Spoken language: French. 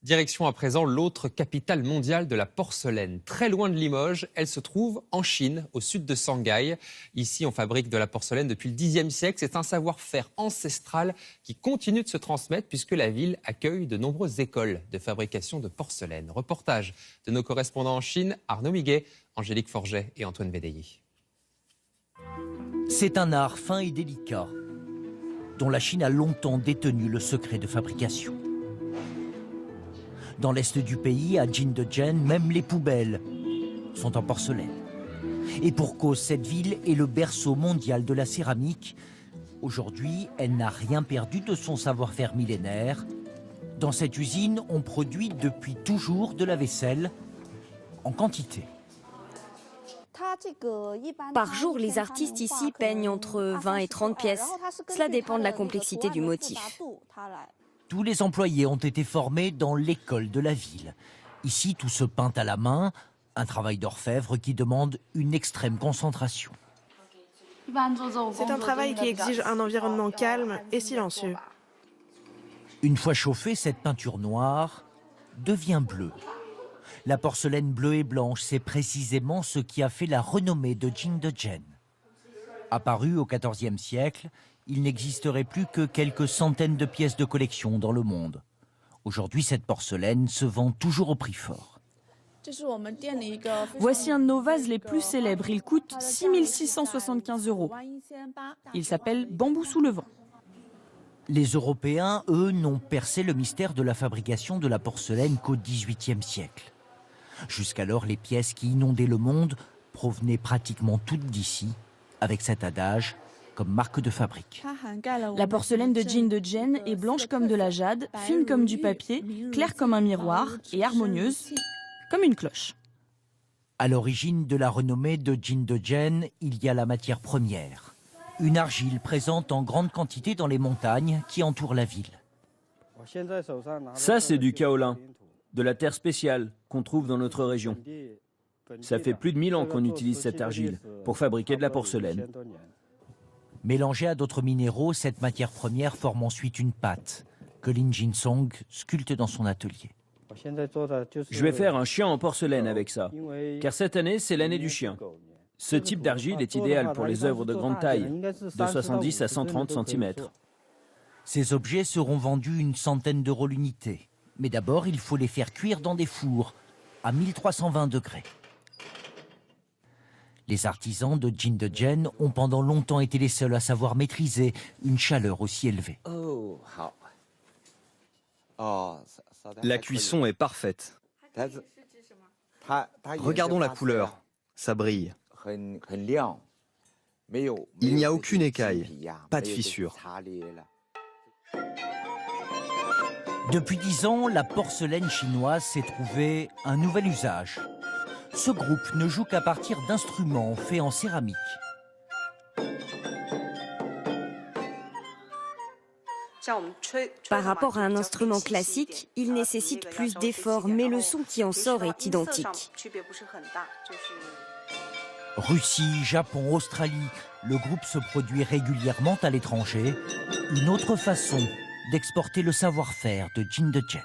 Direction à présent l'autre capitale mondiale de la porcelaine. Très loin de Limoges, elle se trouve en Chine, au sud de Shanghai. Ici, on fabrique de la porcelaine depuis le Xe siècle. C'est un savoir-faire ancestral qui continue de se transmettre puisque la ville accueille de nombreuses écoles de fabrication de porcelaine. Reportage de nos correspondants en Chine, Arnaud Miguet, Angélique Forget et Antoine Védailly. C'est un art fin et délicat dont la Chine a longtemps détenu le secret de fabrication. Dans l'est du pays, à Jingdezhen, même les poubelles sont en porcelaine. Et pour cause, cette ville est le berceau mondial de la céramique. Aujourd'hui, elle n'a rien perdu de son savoir-faire millénaire. Dans cette usine, on produit depuis toujours de la vaisselle en quantité. Par jour, les artistes ici peignent entre 20 et 30 pièces. Cela dépend de la complexité du motif. Tous les employés ont été formés dans l'école de la ville. Ici, tout se peint à la main, un travail d'orfèvre qui demande une extrême concentration. C'est un travail qui exige un environnement calme et silencieux. Une fois chauffée, cette peinture noire devient bleue. La porcelaine bleue et blanche, c'est précisément ce qui a fait la renommée de Jingdezhen. Apparu au XIVe siècle, il n'existerait plus que quelques centaines de pièces de collection dans le monde. Aujourd'hui, cette porcelaine se vend toujours au prix fort. Voici un de nos vases les plus célèbres. Il coûte 6 675 €. Il s'appelle Bambou sous le vent. Les Européens, eux, n'ont percé le mystère de la fabrication de la porcelaine qu'au XVIIIe siècle. Jusqu'alors, les pièces qui inondaient le monde provenaient pratiquement toutes d'ici, avec cet adage comme marque de fabrique. La porcelaine de Jingdezhen est blanche comme de la jade, fine comme du papier, claire comme un miroir et harmonieuse comme une cloche. À l'origine de la renommée de Jingdezhen, il y a la matière première. Une argile présente en grande quantité dans les montagnes qui entourent la ville. Ça, c'est du kaolin, de la terre spéciale qu'on trouve dans notre région. Ça fait plus de 1000 ans qu'on utilise cette argile pour fabriquer de la porcelaine. Mélangée à d'autres minéraux, cette matière première forme ensuite une pâte que Lin Jinsong sculpte dans son atelier. Je vais faire un chien en porcelaine avec ça, car cette année, c'est l'année du chien. Ce type d'argile est idéal pour les œuvres de grande taille, de 70 à 130 cm. Ces objets seront vendus une centaine d'euros l'unité. Mais d'abord, il faut les faire cuire dans des fours à 1320 degrés. Les artisans de Jingdezhen ont pendant longtemps été les seuls à savoir maîtriser une chaleur aussi élevée. La cuisson est parfaite. Regardons la couleur, ça brille. Il n'y a aucune écaille, pas de fissure. Depuis 10 ans, la porcelaine chinoise s'est trouvée un nouvel usage. Ce groupe ne joue qu'à partir d'instruments faits en céramique. Par rapport à un instrument classique, il nécessite plus d'efforts, mais le son qui en sort est identique. Russie, Japon, Australie, le groupe se produit régulièrement à l'étranger. Une autre façon d'exporter le savoir-faire de Jingdezhen.